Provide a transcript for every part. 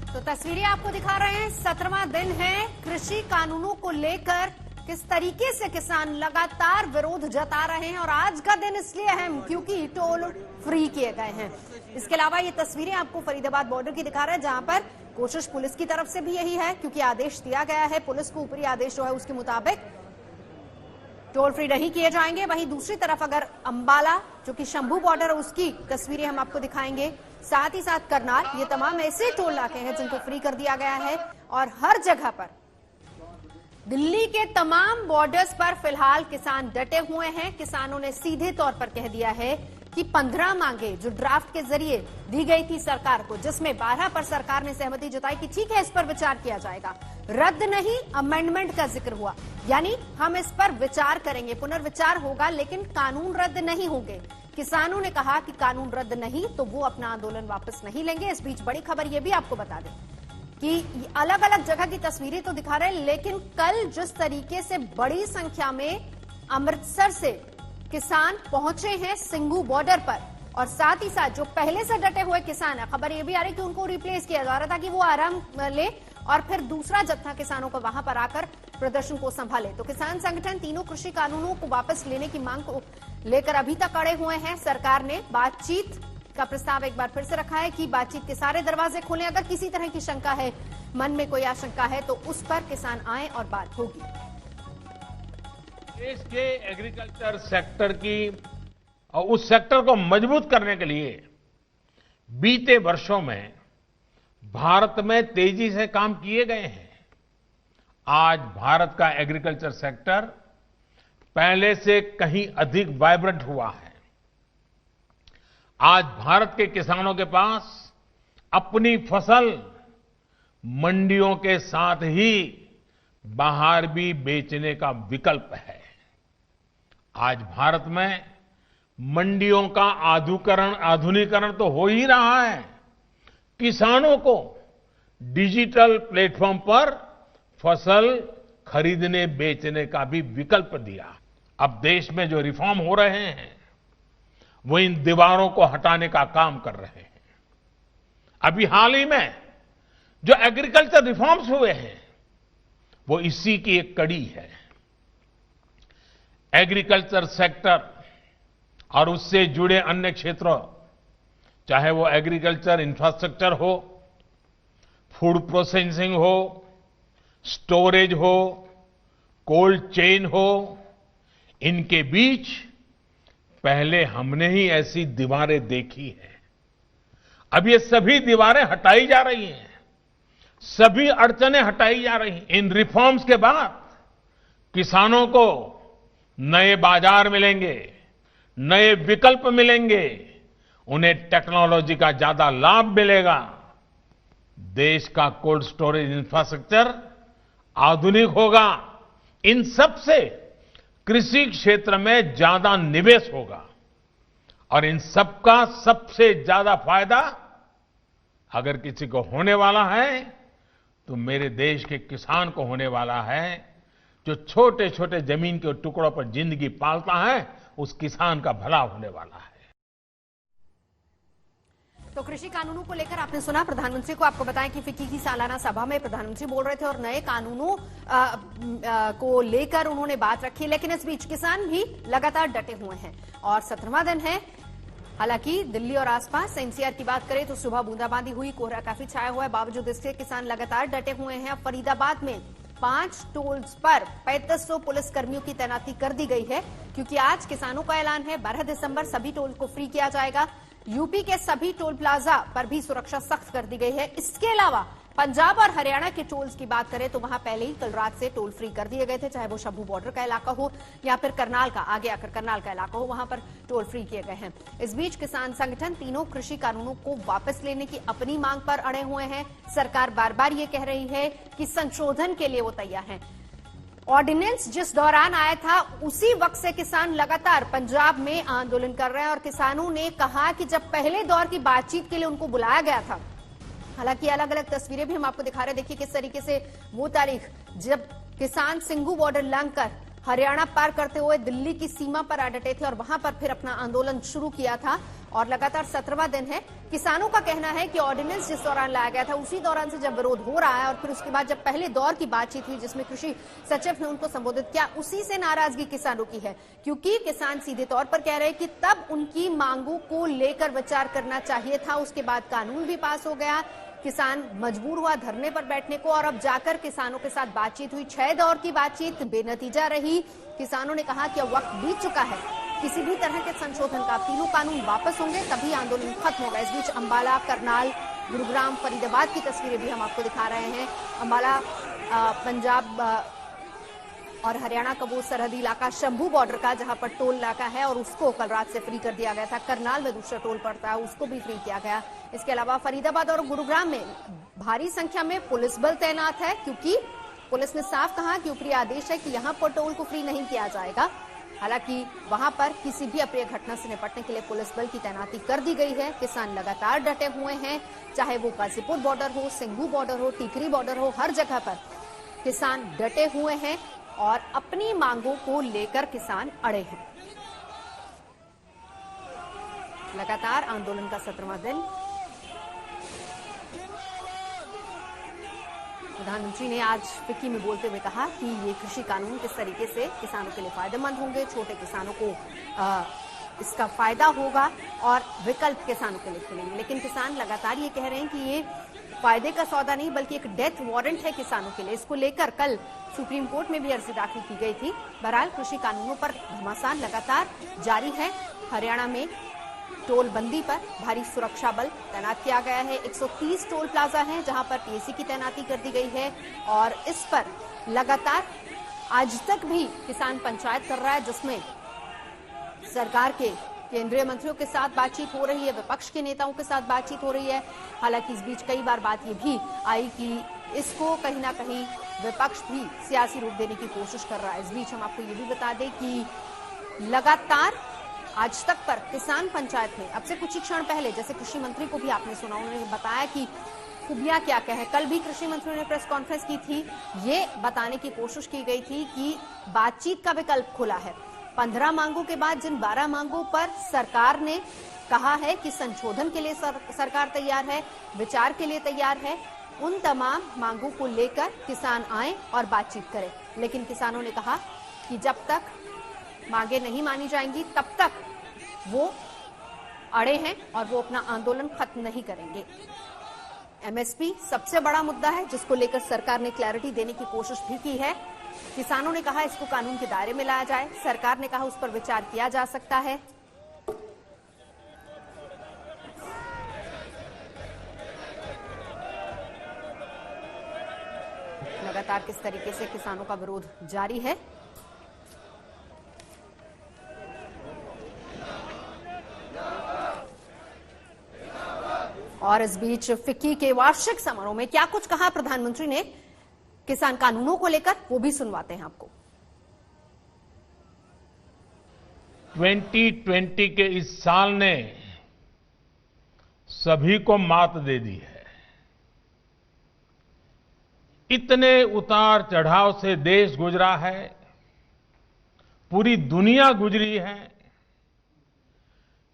तो तस्वीरें आपको दिखा रहे हैं। 17वां दिन है कृषि कानूनों को लेकर किस तरीके से किसान लगातार विरोध जता रहे हैं और आज का दिन इसलिए अहम क्योंकि टोल फ्री किए गए हैं। इसके अलावा ये तस्वीरें आपको फरीदाबाद बॉर्डर की दिखा रहे हैं, जहां पर कोशिश पुलिस की तरफ से भी यही है क्योंकि आदेश दिया गया है पुलिस को, ऊपरी आदेश जो है उसके मुताबिक टोल फ्री नहीं किए जाएंगे। वहीं दूसरी तरफ अगर अंबाला जो कि शंभू बॉर्डर है उसकी तस्वीरें हम आपको दिखाएंगे, साथ ही साथ करनाल, ये तमाम ऐसे टोल नाके हैं जिनको फ्री कर दिया गया है और हर जगह पर दिल्ली के तमाम बॉर्डर्स पर फिलहाल किसान डटे हुए हैं। किसानों ने सीधे तौर पर कह दिया है कि 15 मांगे जो ड्राफ्ट के जरिए दी गई थी सरकार को, जिसमें 12 पर सरकार ने सहमति जताई कि ठीक है इस पर विचार किया जाएगा, रद्द नहीं अमेंडमेंट का जिक्र हुआ, यानी हम इस पर विचार करेंगे, पुनर्विचार होगा लेकिन कानून रद्द नहीं होंगे। किसानों ने कहा कि कानून रद्द नहीं तो वो अपना आंदोलन वापस नहीं लेंगे। इस बीच बड़ी खबर ये भी आपको बता दें कि अलग अलग जगह की तस्वीरें तो दिखा रहे हैं, लेकिन कल जिस तरीके से बड़ी संख्या में अमृतसर से किसान पहुंचे हैं सिंघू बॉर्डर पर और साथ ही साथ जो पहले से डटे हुए किसान है, खबर ये भी आ रही कि उनको रिप्लेस किया जा रहा था कि वो आराम ले और फिर दूसरा जत्था किसानों को वहां पर आकर प्रदर्शन को संभाले। तो किसान संगठन तीनों कृषि कानूनों को वापस लेने की मांग को लेकर अभी तक अड़े हुए हैं। सरकार ने बातचीत का प्रस्ताव एक बार फिर से रखा है कि बातचीत के सारे दरवाजे खोलें, अगर किसी तरह की शंका है, मन में कोई आशंका है तो उस पर किसान आए और बात होगी। देश के एग्रीकल्चर सेक्टर की और उस सेक्टर को मजबूत करने के लिए बीते वर्षों में भारत में तेजी से काम किए गए हैं। आज भारत का एग्रीकल्चर सेक्टर पहले से कहीं अधिक वाइब्रेंट हुआ है। आज भारत के किसानों के पास अपनी फसल मंडियों के साथ ही बाहर भी बेचने का विकल्प है। आज भारत में मंडियों का आधुनिकीकरण तो हो ही रहा है, किसानों को डिजिटल प्लेटफॉर्म पर फसल खरीदने बेचने का भी विकल्प दिया। अब देश में जो रिफॉर्म हो रहे हैं वो इन दीवारों को हटाने का काम कर रहे हैं। अभी हाल ही में जो एग्रीकल्चर रिफॉर्म्स हुए हैं वो इसी की एक कड़ी है। एग्रीकल्चर सेक्टर और उससे जुड़े अन्य क्षेत्रों, चाहे वो एग्रीकल्चर इंफ्रास्ट्रक्चर हो, फूड प्रोसेसिंग हो, स्टोरेज हो, कोल्ड चेन हो, इनके बीच पहले हमने ही ऐसी दीवारें देखी हैं। अब ये सभी दीवारें हटाई जा रही हैं, सभी अड़चनें हटाई जा रही हैं। इन रिफॉर्म्स के बाद किसानों को नए बाजार मिलेंगे, नए विकल्प मिलेंगे, उन्हें टेक्नोलॉजी का ज्यादा लाभ मिलेगा। देश का कोल्ड स्टोरेज इंफ्रास्ट्रक्चर आधुनिक होगा। इन सब से कृषि क्षेत्र में ज्यादा निवेश होगा और इन सबका सबसे ज्यादा फायदा अगर किसी को होने वाला है तो मेरे देश के किसान को होने वाला है, जो छोटे छोटे जमीन के टुकड़ों पर जिंदगी पालता है, उस किसान का भला होने वाला है। तो कृषि कानूनों को लेकर आपने सुना प्रधानमंत्री को। आपको बताएं कि फिक्की की सालाना सभा में प्रधानमंत्री बोल रहे थे और नए कानूनों को लेकर उन्होंने बात रखी, लेकिन इस बीच किसान भी लगातार डटे हुए हैं और 17वां दिन है। हालांकि दिल्ली और आसपास एनसीआर की बात करें तो सुबह बूंदाबांदी हुई, कोहरा काफी छाया हुआ है, बावजूद इसके किसान लगातार डटे हुए हैं। अब फरीदाबाद में 5 टोल्स पर 3500 पुलिस कर्मियों की तैनाती कर दी गई है क्योंकि आज किसानों का ऐलान है 12 दिसंबर सभी टोल को फ्री किया जाएगा। यूपी के सभी टोल प्लाजा पर भी सुरक्षा सख्त कर दी गई है। इसके अलावा पंजाब और हरियाणा के टोल्स की बात करें तो वहां पहले ही कल रात से टोल फ्री कर दिए गए थे, चाहे वो शंभू बॉर्डर का इलाका हो या फिर करनाल का, आगे आकर करनाल का इलाका हो, वहां पर टोल फ्री किए गए हैं। इस बीच किसान संगठन तीनों कृषि कानूनों को वापस लेने की अपनी मांग पर अड़े हुए हैं। सरकार बार बार ये कह रही है कि संशोधन के लिए वो तैयार है। ऑर्डिनेंस जिस दौरान आया था उसी वक्त से किसान लगातार पंजाब में आंदोलन कर रहे हैं और किसानों ने कहा कि जब पहले दौर की बातचीत के लिए उनको बुलाया गया था, हालांकि अलग अलग तस्वीरें भी हम आपको दिखा रहे हैं, देखिए किस तरीके से वो तारीख जब किसान सिंघू बॉर्डर लंघकर हरियाणा पार करते हुए दिल्ली की सीमा पर आ डटे थे और वहां पर फिर अपना आंदोलन शुरू किया था और लगातार 17वां दिन है किसानों का कहना है कि ऑर्डिनेंस जिस दौरान लाया गया था उसी दौरान से जब विरोध हो रहा है और फिर उसके बाद जब पहले दौर की बातचीत हुई जिसमें कृषि सचिव ने उनको संबोधित किया, उसी से नाराजगी किसानों की है, क्योंकि किसान सीधे तौर पर कह रहे हैं कि तब उनकी मांगों को लेकर विचार करना चाहिए था। उसके बाद कानून भी पास हो गया, किसान मजबूर हुआ धरने पर बैठने को और अब जाकर किसानों के साथ बातचीत हुई। 6 दौर की बातचीत बेनतीजा रही। किसानों ने कहा कि अब वक्त बीत चुका है किसी भी तरह के संशोधन का, तीनों कानून वापस होंगे तभी आंदोलन खत्म होगा। इस बीच अंबाला, करनाल, गुरुग्राम, फरीदाबाद की तस्वीरें भी हम आपको दिखा रहे हैं। अंबाला पंजाब और हरियाणा का वो सरहदी इलाका शंभू बॉर्डर का जहां पर टोल इलाका है और उसको कल रात से फ्री कर दिया गया था। करनाल में दूसरा टोल पड़ता है, उसको भी फ्री किया गया। इसके अलावा फरीदाबाद और गुरुग्राम में भारी संख्या में पुलिस बल तैनात है, क्योंकि पुलिस ने साफ कहा कि ऊपरी आदेश है कि यहां पर टोल को फ्री नहीं किया जाएगा। हालांकि वहां पर किसी भी अप्रिय घटना से निपटने के लिए पुलिस बल की तैनाती कर दी गई है। किसान लगातार डटे हुए हैं, चाहे वो गाजीपुर बॉर्डर हो, सिंघू बॉर्डर हो, टीकरी बॉर्डर हो, हर जगह पर किसान डटे हुए हैं और अपनी मांगों को लेकर किसान अड़े हैं। लगातार आंदोलन का 17वां दिन। प्रधानमंत्री ने आज फिक्की में बोलते हुए कहा कि ये कृषि कानून किस तरीके से किसानों के लिए फायदेमंद होंगे, छोटे किसानों को इसका फायदा होगा और विकल्प किसानों के लिए खुलेंगे। लेकिन किसान लगातार ये कह रहे हैं कि ये फायदे का सौदा नहीं बल्कि एक डेथ वारंट है किसानों के लिए। इसको लेकर कल सुप्रीम कोर्ट में भी अर्जी दाखिल की गई थी। बहरहाल कृषि कानूनों पर घमासान लगातार जारी है। हरियाणा में टोल बंदी पर भारी सुरक्षा बल तैनात किया गया है। 130 टोल प्लाजा हैं जहां पर पीएसी की तैनाती कर दी गई है और इस पर लगातार आज तक भी किसान पंचायत कर रहा है, जिसमें सरकार के केंद्रीय मंत्रियों के साथ बातचीत हो रही है, विपक्ष के नेताओं के साथ बातचीत हो रही है। हालांकि इस बीच कई बार बात ये भी आई कि इसको कहीं ना कहीं विपक्ष भी सियासी रूप देने की कोशिश कर रहा है। इस बीच हम आपको ये भी बता दें कि लगातार आज तक पर किसान पंचायत में अब से कुछ ही क्षण पहले, जैसे कृषि मंत्री को भी आपने सुना, उन्होंने बताया कि खूबियां क्या क्या है। कल भी कृषि मंत्री ने प्रेस कॉन्फ्रेंस की थी, ये बताने की कोशिश की गई थी कि बातचीत का विकल्प खुला है। 15 मांगों के बाद जिन 12 मांगों पर सरकार ने कहा है कि संशोधन के लिए सरकार तैयार है, विचार के लिए तैयार है, उन तमाम मांगों को लेकर किसान आए और बातचीत करें। लेकिन किसानों ने कहा कि जब तक मांगे नहीं मानी जाएंगी तब तक वो अड़े हैं और वो अपना आंदोलन खत्म नहीं करेंगे। एमएसपी सबसे बड़ा मुद्दा है जिसको लेकर सरकार ने क्लैरिटी देने की कोशिश भी की है। किसानों ने कहा इसको कानून के दायरे में लाया जाए, सरकार ने कहा उस पर विचार किया जा सकता है। लगातार किस तरीके से किसानों का विरोध जारी है। और इस बीच फिक्की के वार्षिक समारोह में क्या कुछ कहा प्रधानमंत्री ने किसान कानूनों को लेकर, वो भी सुनवाते हैं आपको। 2020 के इस साल ने सभी को मात दे दी है। इतने उतार चढ़ाव से देश गुजरा है, पूरी दुनिया गुजरी है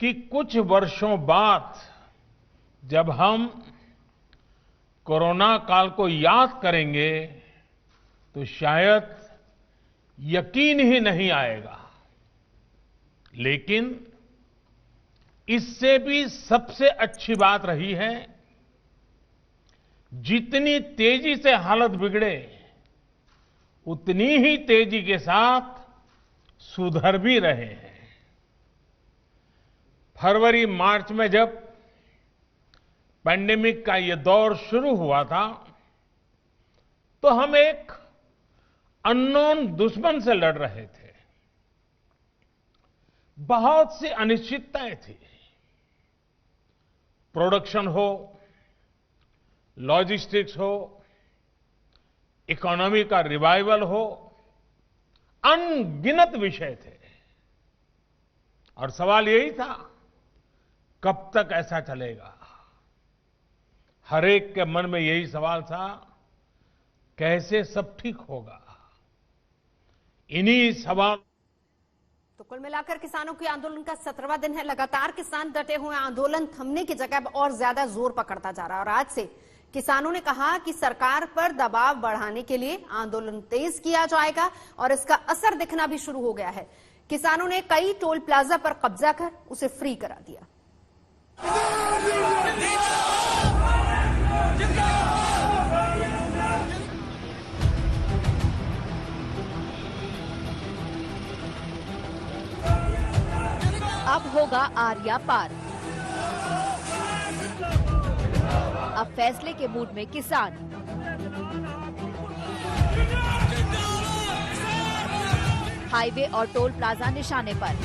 कि कुछ वर्षों बाद जब हम कोरोना काल को याद करेंगे तो शायद यकीन ही नहीं आएगा। लेकिन इससे भी सबसे अच्छी बात रही है, जितनी तेजी से हालत बिगड़े उतनी ही तेजी के साथ सुधर भी रहे हैं। फरवरी मार्च में जब पैंडेमिक का ये दौर शुरू हुआ था तो हम एक अननोन दुश्मन से लड़ रहे थे। बहुत सी अनिश्चितताएं थी। प्रोडक्शन हो, लॉजिस्टिक्स हो, इकोनॉमी का रिवाइवल हो, अनगिनत विषय थे और सवाल यही था कब तक ऐसा चलेगा। हर एक के मन में यही सवाल था, कैसे सब ठीक होगा। इन्हीं सवाल तो कुल मिलाकर किसानों के आंदोलन का 17वां दिन है। लगातार किसान डटे हुए, आंदोलन थमने की जगह और ज्यादा जोर पकड़ता जा रहा है और आज से किसानों ने कहा कि सरकार पर दबाव बढ़ाने के लिए आंदोलन तेज किया जाएगा और इसका असर दिखना भी शुरू हो गया है। किसानों ने कई टोल प्लाजा पर कब्जा कर उसे फ्री करा दिया। अब होगा आर्या पार। अब फैसले के मूड में किसान। हाईवे और टोल प्लाजा निशाने पर।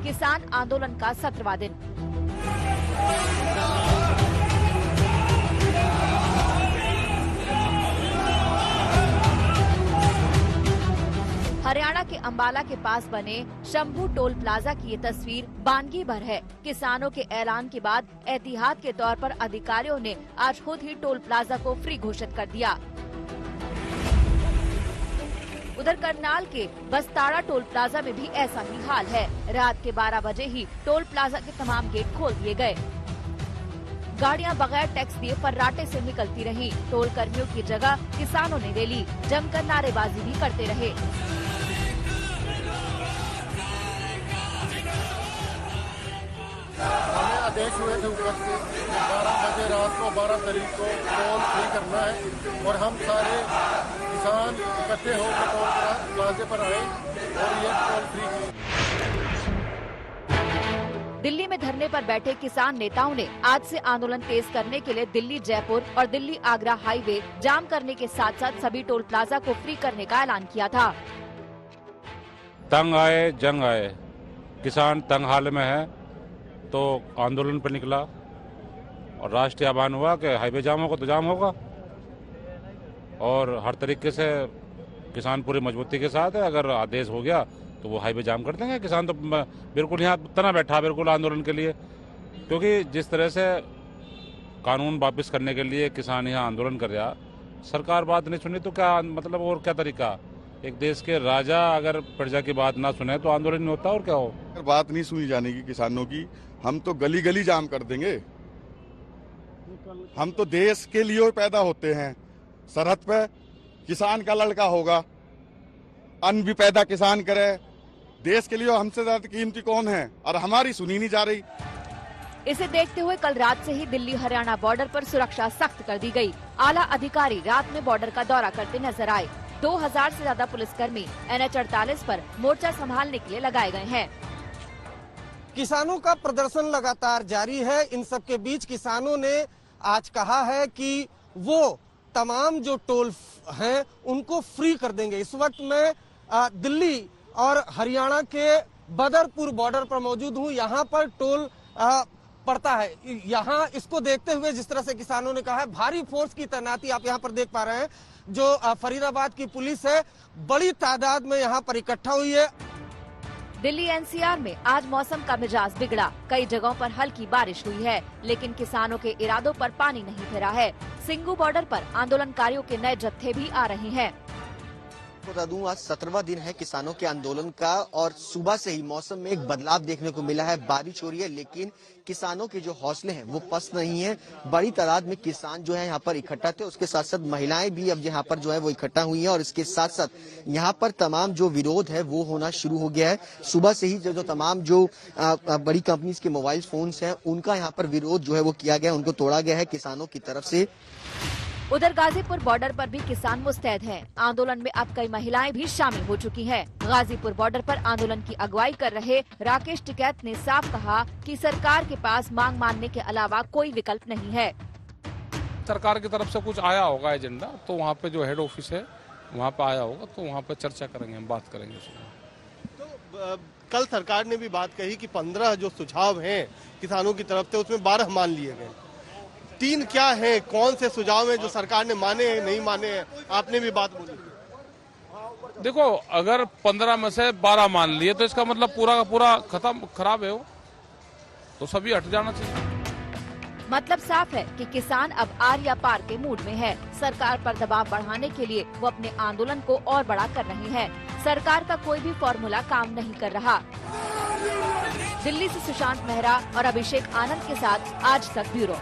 किसान आंदोलन का 17वां दिन। हरियाणा के अंबाला के पास बने शंभू टोल प्लाजा की ये तस्वीर बानगी भर है। किसानों के ऐलान के बाद एहतियात के तौर पर अधिकारियों ने आज खुद ही टोल प्लाजा को फ्री घोषित कर दिया। उधर करनाल के बस्ताड़ा टोल प्लाजा में भी ऐसा ही हाल है। रात के 12 बजे ही टोल प्लाजा के तमाम गेट खोल दिए गए। गाड़ियां बगैर टैक्स दिए फर्राटे से निकलती रहीं। टोल कर्मियों की जगह किसानों ने ले ली। जमकर नारेबाजी भी करते रहे। हमें आदेश हुए थे ऊपर से 12 बजे रात को 12 तारीख को टोल फ्री करना है और हम सारे किसान इकट्ठे होकर टोल प्लाजे पर आए और ये टोल फ्री किए। दिल्ली में धरने पर बैठे किसान नेताओं ने आज से आंदोलन तेज करने के लिए दिल्ली जयपुर और दिल्ली आगरा हाईवे जाम करने के साथ साथ सभी टोल प्लाजा को फ्री करने का ऐलान किया था। तंग आए जंग आए, किसान तंग हाल में है तो आंदोलन पर निकला और राष्ट्रीय आह्वान हुआ कि हाईवे जाम होगा तो जाम होगा और हर तरीके से किसान पूरी मजबूती के साथ है। अगर आदेश हो गया तो वो हाईवे जाम कर देंगे। किसान तो बिल्कुल यहाँ तना बैठा बिल्कुल आंदोलन के लिए, क्योंकि जिस तरह से कानून वापस करने के लिए किसान यहाँ आंदोलन कर रहा, सरकार बात नहीं सुनी तो क्या मतलब और क्या तरीका। एक देश के राजा अगर प्रजा की बात ना सुने तो आंदोलन नहीं होता और क्या हो। अगर बात नहीं सुनी जाने की किसानों की, हम तो गली गली जाम कर देंगे। हम तो देश के लिए पैदा होते हैं। सरहद पे किसान का लड़का होगा, अन्न भी पैदा किसान करे। देश के लिए हमसे ज्यादा कीमती कौन है और हमारी सुनी नहीं जा रही। इसे देखते हुए कल रात से ही दिल्ली हरियाणा बॉर्डर पर सुरक्षा सख्त कर दी गई। आला अधिकारी रात में बॉर्डर का दौरा करते नजर आए। 2000 से ज्यादा पुलिसकर्मी NH 48 पर मोर्चा संभालने के लिए लगाए गए हैं। किसानों का प्रदर्शन लगातार जारी है। इन सब के बीच किसानों ने आज कहा है कि वो तमाम जो टोल हैं उनको फ्री कर देंगे। इस वक्त मैं दिल्ली और हरियाणा के बदरपुर बॉर्डर पर मौजूद हूँ। यहाँ पर टोल पड़ता है। यहाँ इसको देखते हुए जिस तरह से किसानों ने कहा है, भारी फोर्स की तैनाती आप यहाँ पर देख पा रहे हैं। जो फरीदाबाद की पुलिस है बड़ी तादाद में यहाँ पर इकट्ठा हुई है। दिल्ली NCR में आज मौसम का मिजाज बिगड़ा। कई जगहों पर हल्की बारिश हुई है, लेकिन किसानों के इरादों पर पानी नहीं फिरा है। सिंगू बॉर्डर पर आंदोलनकारियों के नए जत्थे भी आ रहे हैं। बता दूं आज 17वां दिन है किसानों के आंदोलन का और सुबह से ही मौसम में एक बदलाव देखने को मिला है। बारिश हो रही है लेकिन किसानों के जो हौसले हैं वो पस्त नहीं है। बड़ी तादाद में किसान जो है यहाँ पर इकट्ठा थे। उसके साथ साथ महिलाएं भी अब यहाँ पर जो है वो इकट्ठा हुई हैं और इसके साथ साथ यहाँ पर तमाम जो विरोध है वो होना शुरू हो गया है। सुबह से ही जो तमाम जो बड़ी कंपनीज के मोबाइल फोन्स हैं उनका यहाँ पर विरोध जो है वो किया गया, उनको तोड़ा गया है किसानों की तरफ से। उधर गाजीपुर बॉर्डर पर भी किसान मुस्तैद हैं। आंदोलन में अब कई महिलाएं भी शामिल हो चुकी हैं। गाजीपुर बॉर्डर पर आंदोलन की अगुवाई कर रहे राकेश टिकैत ने साफ कहा कि सरकार के पास मांग मानने के अलावा कोई विकल्प नहीं है। सरकार की तरफ से कुछ आया होगा एजेंडा, तो वहाँ पे जो हेड ऑफिस है वहाँ पे आया होगा, तो वहाँ पे चर्चा करेंगे, हम बात करेंगे उसमें। तो कल सरकार ने भी बात कही कि 15 जो सुझाव हैं किसानों की तरफ से उसमें 12 मान लिए गए। 3 क्या है, कौन से सुझाव हैं जो सरकार ने माने हैं नहीं माने हैं, आपने भी बात बोली। देखो अगर 15 में से 12 मान लिए तो इसका मतलब पूरा का पूरा खत्म खराब है वो, तो सभी हट जाना चाहिए। मतलब साफ है कि किसान अब आर या पार के मूड में है। सरकार पर दबाव बढ़ाने के लिए वो अपने आंदोलन को और बड़ा कर रहे हैं। सरकार का कोई भी फॉर्मूला काम नहीं कर रहा। दिल्ली से सुशांत मेहरा और अभिषेक आनंद के साथ आज तक ब्यूरो।